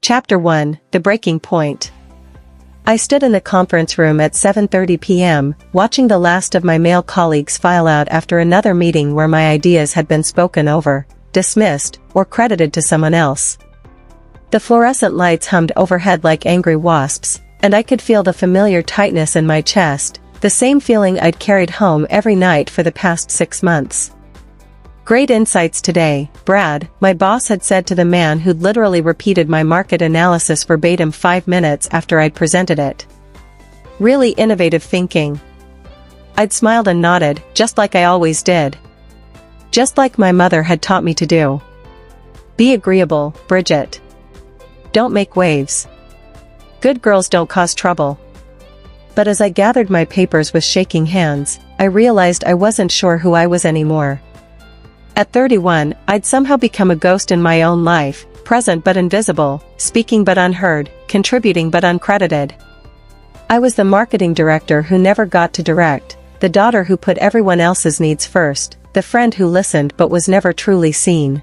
Chapter 1, The Breaking Point. I stood in the conference room at 7:30 p.m., watching the last of my male colleagues file out after another meeting where my ideas had been spoken over, dismissed, or credited to someone else. The fluorescent lights hummed overhead like angry wasps, and I could feel the familiar tightness in my chest, the same feeling I'd carried home every night for the past 6 months. "Great insights today, Brad," my boss had said to the man who'd literally repeated my market analysis verbatim 5 minutes after I'd presented it. "Really innovative thinking." I'd smiled and nodded, just like I always did. Just like my mother had taught me to do. "Be agreeable, Bridget. Don't make waves. Good girls don't cause trouble." But as I gathered my papers with shaking hands, I realized I wasn't sure who I was anymore. At 31, I'd somehow become a ghost in my own life, present but invisible, speaking but unheard, contributing but uncredited. I was the marketing director who never got to direct, the daughter who put everyone else's needs first, the friend who listened but was never truly seen.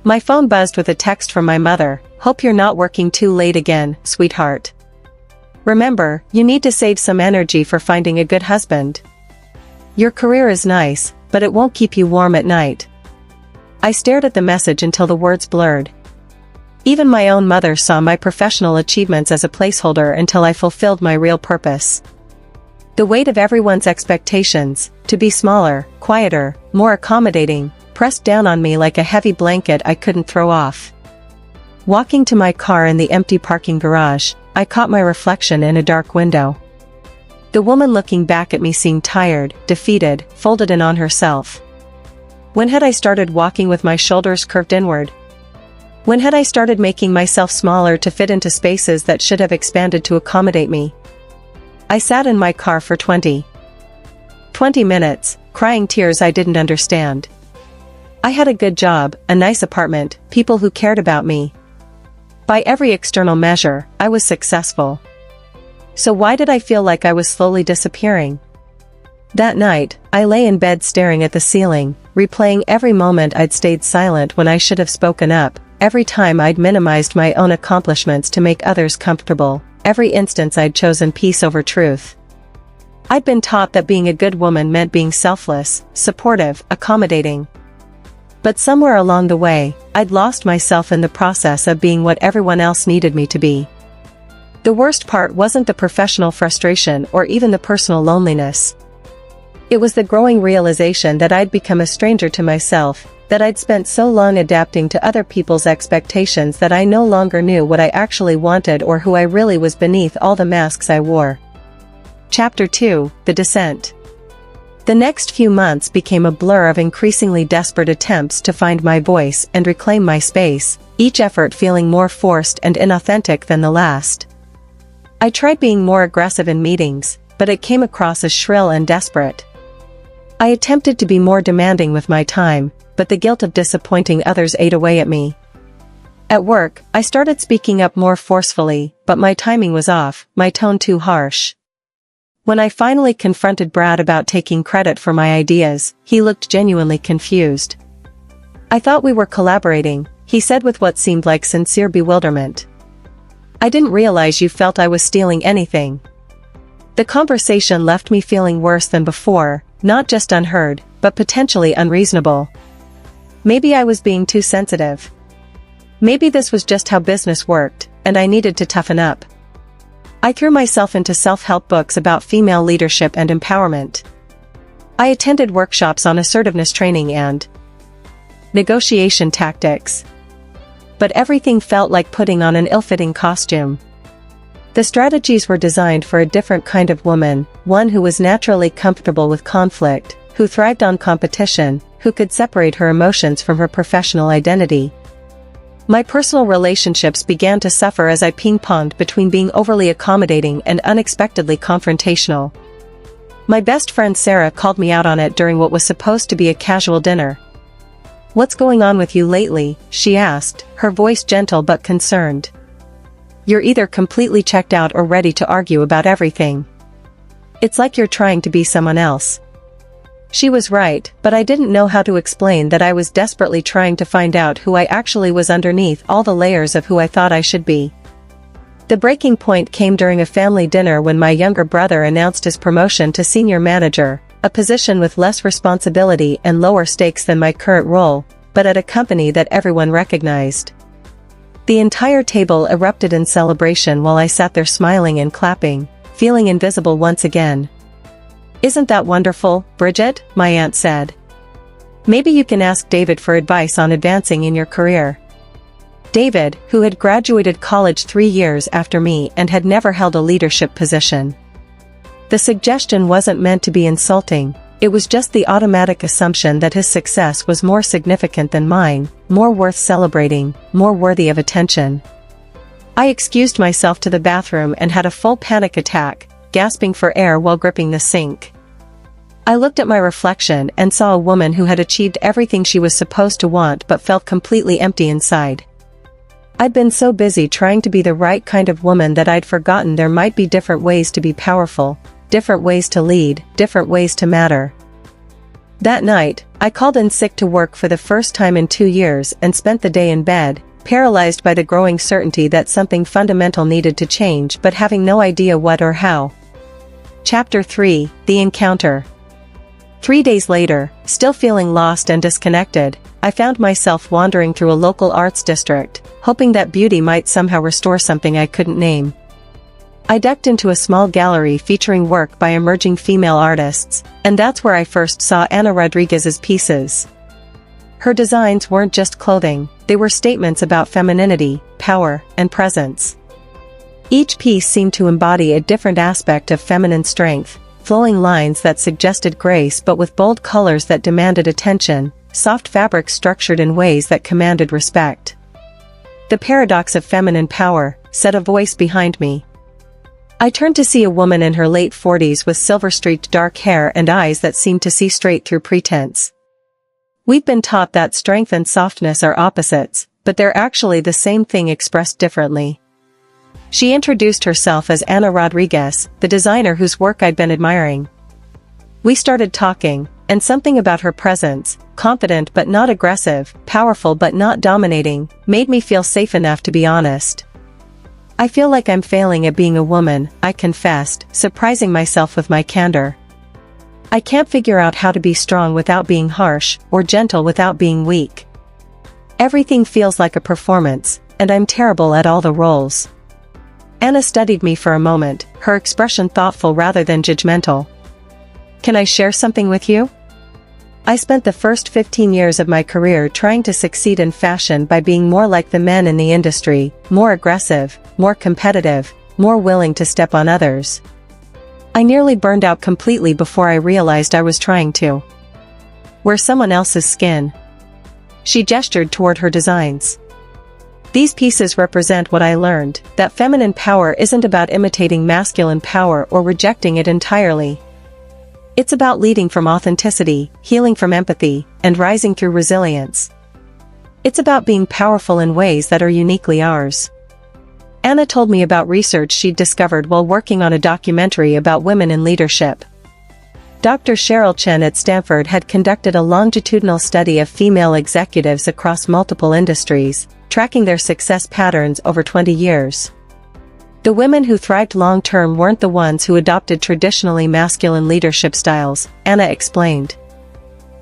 My phone buzzed with a text from my mother. "Hope you're not working too late again, sweetheart. Remember, you need to save some energy for finding a good husband. Your career is nice, but it won't keep you warm at night." I stared at the message until the words blurred. Even my own mother saw my professional achievements as a placeholder until I fulfilled my real purpose. The weight of everyone's expectations, to be smaller, quieter, more accommodating, pressed down on me like a heavy blanket I couldn't throw off. Walking to my car in the empty parking garage, I caught my reflection in a dark window. The woman looking back at me seemed tired, defeated, folded in on herself. When had I started walking with my shoulders curved inward? When had I started making myself smaller to fit into spaces that should have expanded to accommodate me? I sat in my car for 20 minutes, crying tears I didn't understand. I had a good job, a nice apartment, people who cared about me. By every external measure, I was successful. So why did I feel like I was slowly disappearing? That night, I lay in bed staring at the ceiling, replaying every moment I'd stayed silent when I should have spoken up, every time I'd minimized my own accomplishments to make others comfortable, every instance I'd chosen peace over truth. I'd been taught that being a good woman meant being selfless, supportive, accommodating. But somewhere along the way, I'd lost myself in the process of being what everyone else needed me to be. The worst part wasn't the professional frustration or even the personal loneliness. It was the growing realization that I'd become a stranger to myself, that I'd spent so long adapting to other people's expectations that I no longer knew what I actually wanted or who I really was beneath all the masks I wore. Chapter 2, The Descent. The next few months became a blur of increasingly desperate attempts to find my voice and reclaim my space, each effort feeling more forced and inauthentic than the last. I tried being more aggressive in meetings, but it came across as shrill and desperate. I attempted to be more demanding with my time, but the guilt of disappointing others ate away at me. At work, I started speaking up more forcefully, but my timing was off, my tone too harsh. When I finally confronted Brad about taking credit for my ideas, he looked genuinely confused. "I thought we were collaborating," he said with what seemed like sincere bewilderment. "I didn't realize you felt I was stealing anything." The conversation left me feeling worse than before, not just unheard, but potentially unreasonable. Maybe I was being too sensitive. Maybe this was just how business worked, and I needed to toughen up. I threw myself into self-help books about female leadership and empowerment. I attended workshops on assertiveness training and negotiation tactics. But everything felt like putting on an ill-fitting costume. The strategies were designed for a different kind of woman, one who was naturally comfortable with conflict, who thrived on competition, who could separate her emotions from her professional identity. My personal relationships began to suffer as I ping-ponged between being overly accommodating and unexpectedly confrontational. My best friend Sarah called me out on it during what was supposed to be a casual dinner. "What's going on with you lately?" she asked, her voice gentle but concerned. "You're either completely checked out or ready to argue about everything. It's like you're trying to be someone else." She was right, but I didn't know how to explain that I was desperately trying to find out who I actually was underneath all the layers of who I thought I should be. The breaking point came during a family dinner when my younger brother announced his promotion to senior manager, a position with less responsibility and lower stakes than my current role, but at a company that everyone recognized. The entire table erupted in celebration while I sat there smiling and clapping, feeling invisible once again. "Isn't that wonderful, Bridget?" my aunt said. "Maybe you can ask David for advice on advancing in your career." David, who had graduated college 3 years after me and had never held a leadership position. The suggestion wasn't meant to be insulting, it was just the automatic assumption that his success was more significant than mine, more worth celebrating, more worthy of attention. I excused myself to the bathroom and had a full panic attack, gasping for air while gripping the sink. I looked at my reflection and saw a woman who had achieved everything she was supposed to want but felt completely empty inside. I'd been so busy trying to be the right kind of woman that I'd forgotten there might be different ways to be powerful, different ways to lead, different ways to matter. That night, I called in sick to work for the first time in 2 years and spent the day in bed, paralyzed by the growing certainty that something fundamental needed to change but having no idea what or how. Chapter 3: The Encounter. 3 days later, still feeling lost and disconnected, I found myself wandering through a local arts district, hoping that beauty might somehow restore something I couldn't name. I ducked into a small gallery featuring work by emerging female artists, and that's where I first saw Ana Rodriguez's pieces. Her designs weren't just clothing, they were statements about femininity, power, and presence. Each piece seemed to embody a different aspect of feminine strength, flowing lines that suggested grace but with bold colors that demanded attention, soft fabrics structured in ways that commanded respect. "The paradox of feminine power," said a voice behind me. I turned to see a woman in her late 40s with silver-streaked dark hair and eyes that seemed to see straight through pretense. We've been taught that strength and softness are opposites, but they're actually the same thing expressed differently. She introduced herself as Ana Rodriguez, the designer whose work I'd been admiring. We started talking, and something about her presence, confident but not aggressive, powerful but not dominating, made me feel safe enough to be honest. "I feel like I'm failing at being a woman," I confessed, surprising myself with my candor. "I can't figure out how to be strong without being harsh, or gentle without being weak. Everything feels like a performance, and I'm terrible at all the roles." Anna studied me for a moment, her expression thoughtful rather than judgmental. "Can I share something with you? I spent the first 15 years of my career trying to succeed in fashion by being more like the men in the industry, more aggressive, more competitive, more willing to step on others. I nearly burned out completely before I realized I was trying to wear someone else's skin." She gestured toward her designs. "These pieces represent what I learned, that feminine power isn't about imitating masculine power or rejecting it entirely. It's about leading from authenticity, healing from empathy, and rising through resilience. It's about being powerful in ways that are uniquely ours." Anna told me about research she'd discovered while working on a documentary about women in leadership. Dr. Cheryl Chen at Stanford had conducted a longitudinal study of female executives across multiple industries, tracking their success patterns over 20 years. The women who thrived long-term weren't the ones who adopted traditionally masculine leadership styles, Anna explained.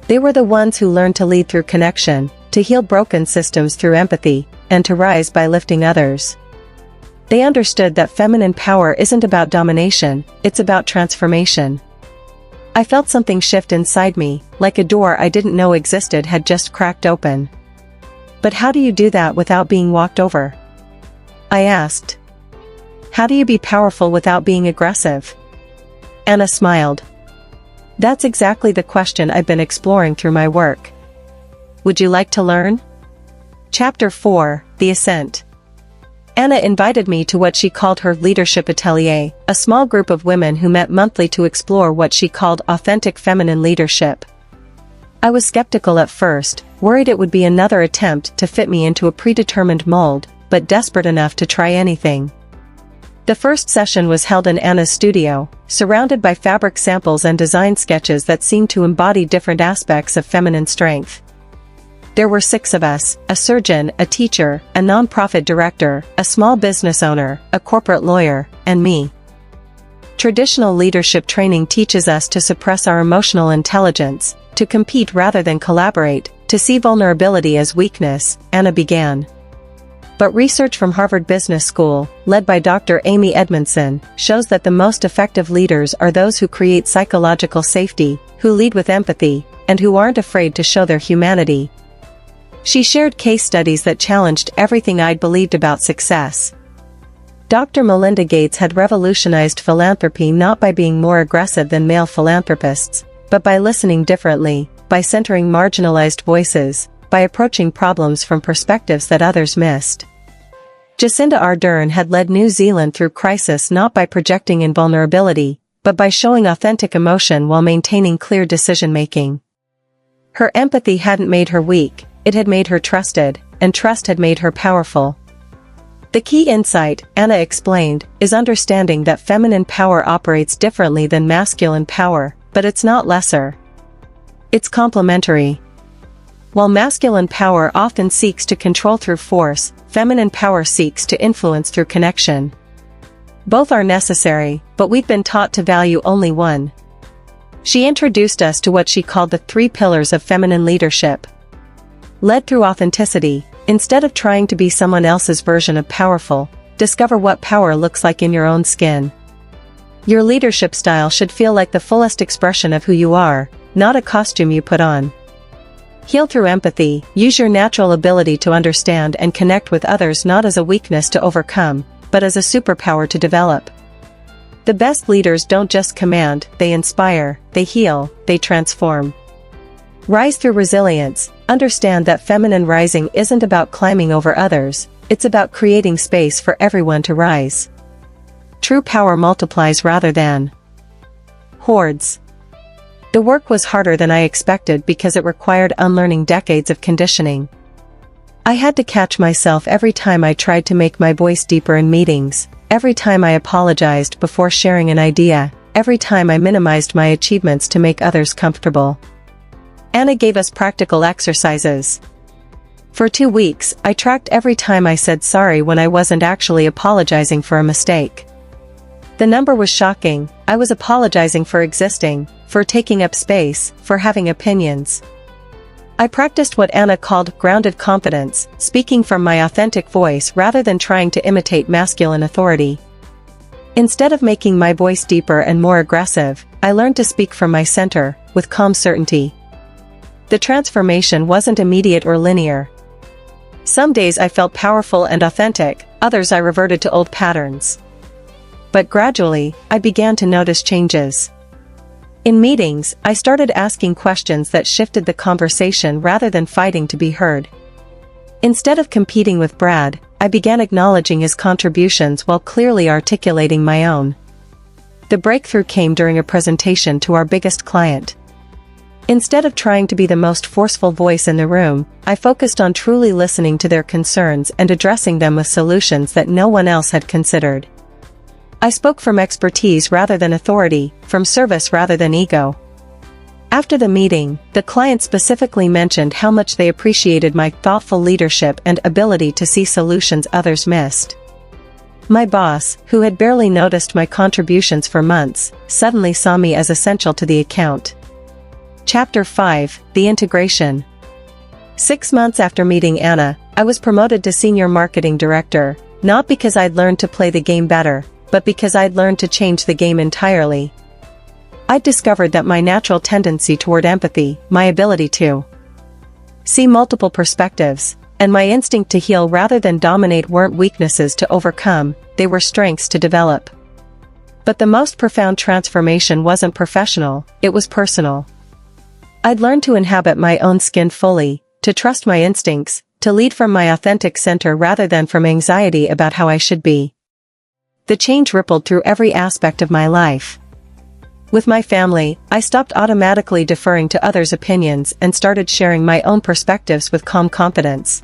They were the ones who learned to lead through connection, to heal broken systems through empathy, and to rise by lifting others. They understood that feminine power isn't about domination, it's about transformation. I felt something shift inside me, like a door I didn't know existed had just cracked open. "But how do you do that without being walked over?" I asked. "How do you be powerful without being aggressive?" Anna smiled. "That's exactly the question I've been exploring through my work. Would you like to learn?" Chapter 4: The Ascent. Anna invited me to what she called her leadership atelier, a small group of women who met monthly to explore what she called authentic feminine leadership. I was skeptical at first, worried it would be another attempt to fit me into a predetermined mold, but desperate enough to try anything. The first session was held in Anna's studio, surrounded by fabric samples and design sketches that seemed to embody different aspects of feminine strength. There were 6 of us: a surgeon, a teacher, a nonprofit director, a small business owner, a corporate lawyer, and me. Traditional leadership training teaches us to suppress our emotional intelligence, to compete rather than collaborate, to see vulnerability as weakness, Anna began. But research from Harvard Business School, led by Dr. Amy Edmondson, shows that the most effective leaders are those who create psychological safety, who lead with empathy, and who aren't afraid to show their humanity. She shared case studies that challenged everything I'd believed about success. Dr. Melinda Gates had revolutionized philanthropy not by being more aggressive than male philanthropists, but by listening differently, by centering marginalized voices, by approaching problems from perspectives that others missed. Jacinda Ardern had led New Zealand through crisis not by projecting invulnerability, but by showing authentic emotion while maintaining clear decision-making. Her empathy hadn't made her weak, it had made her trusted, and trust had made her powerful. The key insight, Anna explained, is understanding that feminine power operates differently than masculine power, but it's not lesser. It's complementary. While masculine power often seeks to control through force, feminine power seeks to influence through connection. Both are necessary, but we've been taught to value only one. She introduced us to what she called the 3 pillars of feminine leadership. Led through authenticity, instead of trying to be someone else's version of powerful, discover what power looks like in your own skin. Your leadership style should feel like the fullest expression of who you are, not a costume you put on. Heal through empathy, use your natural ability to understand and connect with others not as a weakness to overcome, but as a superpower to develop. The best leaders don't just command, they inspire, they heal, they transform. Rise through resilience, understand that feminine rising isn't about climbing over others, it's about creating space for everyone to rise. True power multiplies rather than hoards. The work was harder than I expected because it required unlearning decades of conditioning. I had to catch myself every time I tried to make my voice deeper in meetings, every time I apologized before sharing an idea, every time I minimized my achievements to make others comfortable. Anna gave us practical exercises. For 2 weeks, I tracked every time I said sorry when I wasn't actually apologizing for a mistake. The number was shocking. I was apologizing for existing, for taking up space, for having opinions. I practiced what Anna called grounded confidence, speaking from my authentic voice rather than trying to imitate masculine authority. Instead of making my voice deeper and more aggressive, I learned to speak from my center, with calm certainty. The transformation wasn't immediate or linear. Some days I felt powerful and authentic, others I reverted to old patterns. But gradually, I began to notice changes. In meetings, I started asking questions that shifted the conversation rather than fighting to be heard. Instead of competing with Brad, I began acknowledging his contributions while clearly articulating my own. The breakthrough came during a presentation to our biggest client. Instead of trying to be the most forceful voice in the room, I focused on truly listening to their concerns and addressing them with solutions that no one else had considered. I spoke from expertise rather than authority, from service rather than ego. After the meeting, the client specifically mentioned how much they appreciated my thoughtful leadership and ability to see solutions others missed. My boss, who had barely noticed my contributions for months, suddenly saw me as essential to the account. Chapter 5, The Integration. 6 months after meeting Anna, I was promoted to Senior Marketing Director, not because I'd learned to play the game better, but because I'd learned to change the game entirely. I'd discovered that my natural tendency toward empathy, my ability to see multiple perspectives, and my instinct to heal rather than dominate weren't weaknesses to overcome, they were strengths to develop. But the most profound transformation wasn't professional, it was personal. I'd learned to inhabit my own skin fully, to trust my instincts, to lead from my authentic center rather than from anxiety about how I should be. The change rippled through every aspect of my life. With my family, I stopped automatically deferring to others' opinions and started sharing my own perspectives with calm confidence.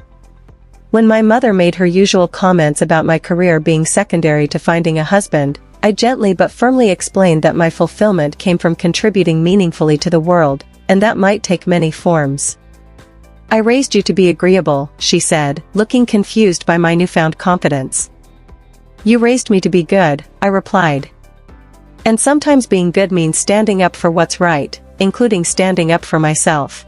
When my mother made her usual comments about my career being secondary to finding a husband, I gently but firmly explained that my fulfillment came from contributing meaningfully to the world, and that might take many forms. "I raised you to be agreeable," she said, looking confused by my newfound confidence. "You raised me to be good," I replied. "And sometimes being good means standing up for what's right, including standing up for myself."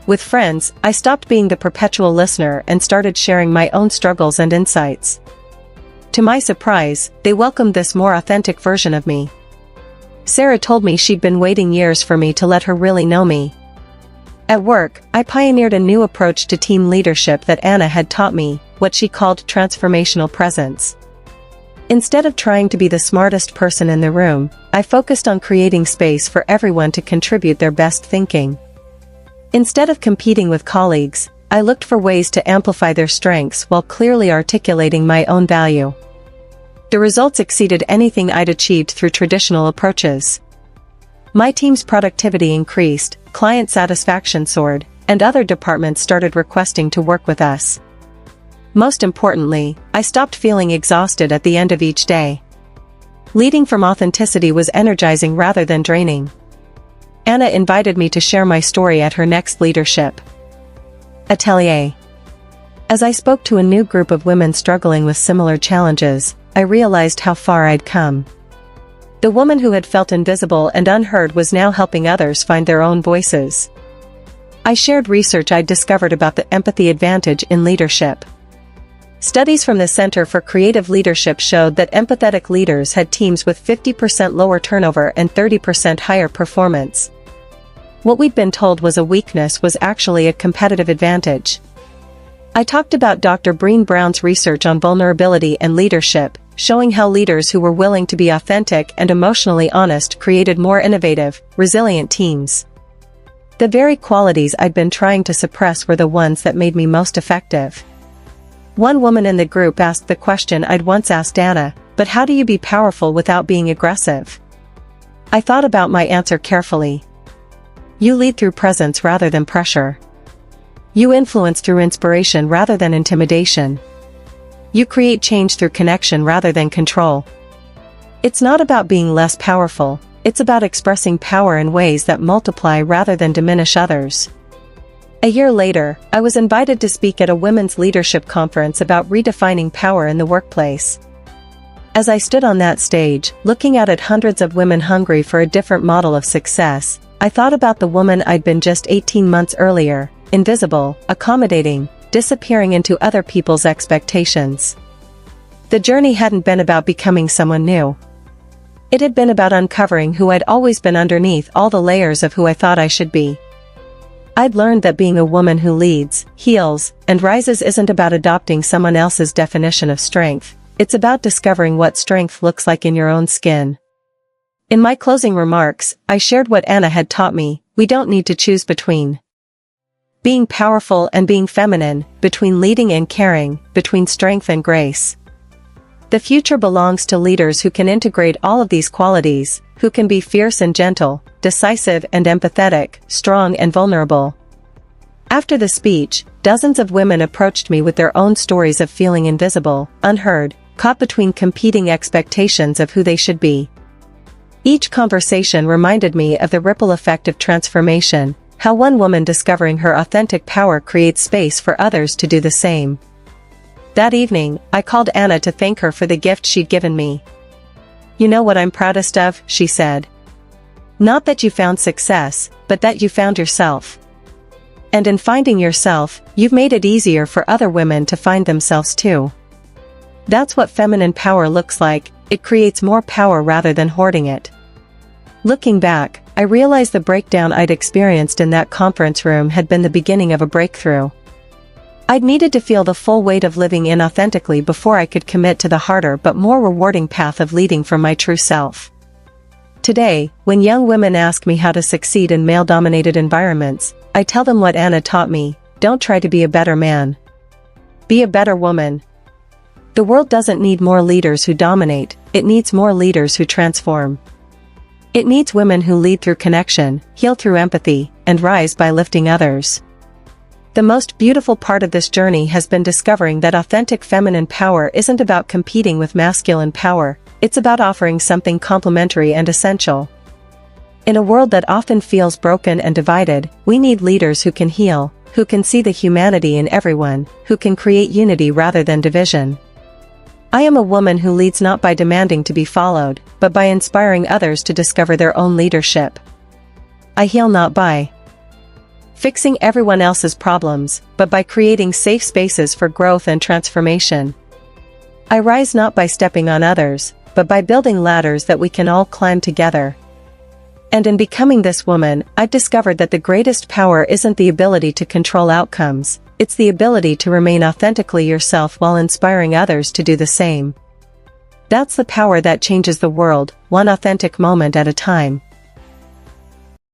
With friends, I stopped being the perpetual listener and started sharing my own struggles and insights. To my surprise, they welcomed this more authentic version of me. Sarah told me she'd been waiting years for me to let her really know me. At work, I pioneered a new approach to team leadership that Anna had taught me, what she called transformational presence. Instead of trying to be the smartest person in the room, I focused on creating space for everyone to contribute their best thinking. Instead of competing with colleagues, I looked for ways to amplify their strengths while clearly articulating my own value. The results exceeded anything I'd achieved through traditional approaches. My team's productivity increased, client satisfaction soared, and other departments started requesting to work with us. Most importantly, I stopped feeling exhausted at the end of each day. Leading from authenticity was energizing rather than draining. Anna invited me to share my story at her next leadership atelier. As I spoke to a new group of women struggling with similar challenges, I realized how far I'd come. The woman who had felt invisible and unheard was now helping others find their own voices. I shared research I'd discovered about the empathy advantage in leadership. Studies from the Center for Creative Leadership showed that empathetic leaders had teams with 50% lower turnover and 30% higher performance. What we'd been told was a weakness was actually a competitive advantage. I talked about Dr. Brené Brown's research on vulnerability and leadership, showing how leaders who were willing to be authentic and emotionally honest created more innovative, resilient teams. The very qualities I'd been trying to suppress were the ones that made me most effective. One woman in the group asked the question I'd once asked Anna, "But how do you be powerful without being aggressive?" I thought about my answer carefully. "You lead through presence rather than pressure. You influence through inspiration rather than intimidation. You create change through connection rather than control. It's not about being less powerful, it's about expressing power in ways that multiply rather than diminish others." A year later, I was invited to speak at a women's leadership conference about redefining power in the workplace. As I stood on that stage, looking out at hundreds of women hungry for a different model of success, I thought about the woman I'd been just 18 months earlier, invisible, accommodating, disappearing into other people's expectations. The journey hadn't been about becoming someone new. It had been about uncovering who I'd always been underneath all the layers of who I thought I should be. I'd learned that being a woman who leads, heals, and rises isn't about adopting someone else's definition of strength, it's about discovering what strength looks like in your own skin. In my closing remarks, I shared what Anna had taught me: we don't need to choose between being powerful and being feminine, between leading and caring, between strength and grace. The future belongs to leaders who can integrate all of these qualities, who can be fierce and gentle, decisive and empathetic, strong and vulnerable. After the speech, dozens of women approached me with their own stories of feeling invisible, unheard, caught between competing expectations of who they should be. Each conversation reminded me of the ripple effect of transformation, how one woman discovering her authentic power creates space for others to do the same. That evening, I called Anna to thank her for the gift she'd given me. "You know what I'm proudest of," she said. "Not that you found success, but that you found yourself. And in finding yourself, you've made it easier for other women to find themselves too. That's what feminine power looks like, it creates more power rather than hoarding it." Looking back, I realized the breakdown I'd experienced in that conference room had been the beginning of a breakthrough. I'd needed to feel the full weight of living inauthentically before I could commit to the harder but more rewarding path of leading from my true self. Today, when young women ask me how to succeed in male-dominated environments, I tell them what Anna taught me: don't try to be a better man. Be a better woman. The world doesn't need more leaders who dominate, it needs more leaders who transform. It needs women who lead through connection, heal through empathy, and rise by lifting others. The most beautiful part of this journey has been discovering that authentic feminine power isn't about competing with masculine power, it's about offering something complementary and essential. In a world that often feels broken and divided, we need leaders who can heal, who can see the humanity in everyone, who can create unity rather than division. I am a woman who leads not by demanding to be followed, but by inspiring others to discover their own leadership. I heal not by fixing everyone else's problems, but by creating safe spaces for growth and transformation. I rise not by stepping on others, but by building ladders that we can all climb together. And in becoming this woman, I've discovered that the greatest power isn't the ability to control outcomes, it's the ability to remain authentically yourself while inspiring others to do the same. That's the power that changes the world, one authentic moment at a time.